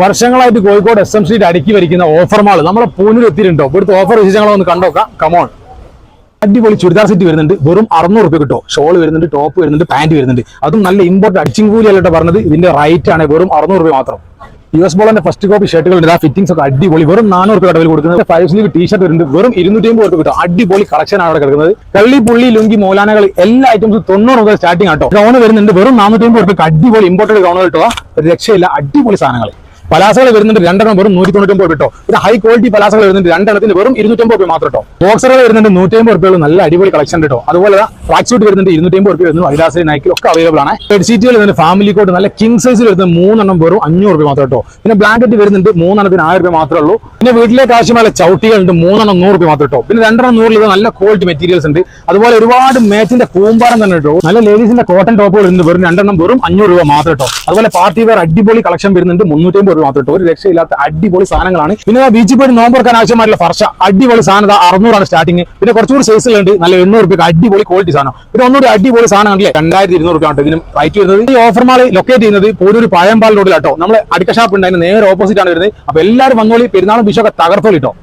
വർഷങ്ങളായിട്ട് Kozhikode SM street അടുക്കി വരിക്കുന്ന offer mall നമ്മളെ പൂനിൽ എത്തിയിട്ടുണ്ടോ? ഇവിടുത്തെ ഓഫർ വിശേഷങ്ങളൊന്ന് കണ്ടോക്കാം. കമോൺ. അടിപൊളി ചുരിദാർ സെറ്റ് വരുന്നുണ്ട്, വെറും 600 രൂപ കിട്ടോ. ഷോൾ വരുന്നുണ്ട്, ടോപ്പ് വരുന്നുണ്ട്, പാന്റ് വരുന്നുണ്ട്. അതും നല്ല ഇമ്പോർട്ട് അടിച്ചിങ് കൂലിയല്ലോ പറഞ്ഞത്. ഇതിന്റെ റൈറ്റ് ആണ് വെറും 600 രൂപ മാത്രം. US ബോളിന്റെ ഫസ്റ്റ് കോപ്പി ഷർട്ടുകളുണ്ട്, ആ ഫിറ്റിംഗ്സ് ഒക്കെ അടിപൊളി. വെറും 400 രൂപ വില കൊടുക്കുന്നത്. 5 സ്ലീവ് ടീഷർട്ട് വരുന്നുണ്ട്, വെറും 250 രൂപ കിട്ടും. അടിപൊളി കളക്ഷൻ ആണ് അവിടെ കിടക്കുന്നത്. കള്ളി, പുള്ളി, ലുങ്കി, മോലാനകൾ എല്ലാ ഐറ്റംസും 90 മുതൽ സ്റ്റാർട്ടിംഗ് ആട്ടോ. ഗൗൺ വരുന്നുണ്ട്, വെറും 450 രൂപ. അടിപൊളി ഇമ്പോർട്ടഡ് ഗൗൺ കിട്ടുക, ഒരു രക്ഷയില്ല. അടിപൊളി സാധനങ്ങൾ. പലാസകൾ വരുന്നുണ്ട്, 2 വെറും 199 കിട്ടോ. പിന്നെ ഹൈ ക്വാളിറ്റി പലാസകൾ വരുന്നുണ്ട്, 2 വെറും 250 രൂപ മാത്രം കേട്ടോ. ബോക്സറുകൾ വരുന്നുണ്ട് 150 രൂപയുള്ളൂ, നല്ല അടിപൊളി കളക്ഷൻ കേട്ടോ. അതുപോലെ ട്രാക്ക് സൂട്ട് വരുന്നുണ്ട് 250 രൂപ വരുന്നു. അഡിഡാസ്, നൈക്കിൽ ഒക്കെ അവൈലബിൾ ആണ്. ബെഡ്ഷീറ്റുകൾ വരുന്നുണ്ട്, ഫാമിലി കോട്ട് നല്ല കിങ് സൈസിൽ വരുന്നത് 3 വെറും 500 രൂപ മാത്രം കേട്ടോ. പിന്നെ ബ്ലാങ്കറ്റ് വരുന്നുണ്ട് 3 1000 രൂപ മാത്രമേ ഉള്ളൂ. പിന്നെ വീട്ടിലേക്ക് ആവശ്യമായ ചവിട്ടികളുണ്ട് 3 100 രൂപ മാത്രം കേട്ടോ. പിന്നെ 2 100 നല്ല ക്വാളിറ്റി മെറ്റീരിയൽസ് ഉണ്ട്. അതുപോലെ ഒരുപാട് മേച്ചിന്റെ കൂമ്പാരം തന്നെ കേട്ടോ. നല്ല ലേഡീസിന്റെ കോട്ടൺ ടോപ്പുകൾ ഉണ്ട്, വെറും 2 വെറും 500 രൂപ മാത്രം കേട്ടോ. അതുപോലെ പാർട്ടി വെയർ അടിപൊളി കളക്ഷൻ വരുന്നുണ്ട് 350 രൂപ മാത്രം കേട്ടോ. ഒരു രക്ഷയില്ലാത്ത അടിപൊളി സാധനങ്ങളാണ്. പിന്നെ ബീച്ചിൽ പോയി നോമ്പ് തുറക്കാൻ ആവശ്യമായിട്ടുള്ള ഫർഷ അടിപൊളി സാധനം 600 ആണ് സ്റ്റാർട്ടിങ്. പിന്നെ കുറച്ചുകൂടി സൈസുകളുണ്ട്, നല്ല 800 രൂപ അടിപൊളി ക്വാളിറ്റി സാധനം. പിന്നെ ഒന്നുകൂടി അടിപൊളി സാധനം കണ്ടില്ലേ, 2200 രൂപ ഇതിനും റൈറ്റ് വരുന്നത്. ഈ ഓഫർ മാൾ ലൊക്കേറ്റ് ചെയ്യുന്നത് പൂരൂർ പഴയമ്പാൽ റോഡിലാട്ടോ. നമ്മൾ അടുക്ക ഷാപ്പ് ഉണ്ട്, അതിന് നേരെ ഓപ്പോസിറ്റ് ആണ് വരുന്നത്. അപ്പൊ എല്ലാവരും വന്നോളി, പെരുന്നാളും വിഷു ഒക്കെ തകർത്തോളിട്ടോ.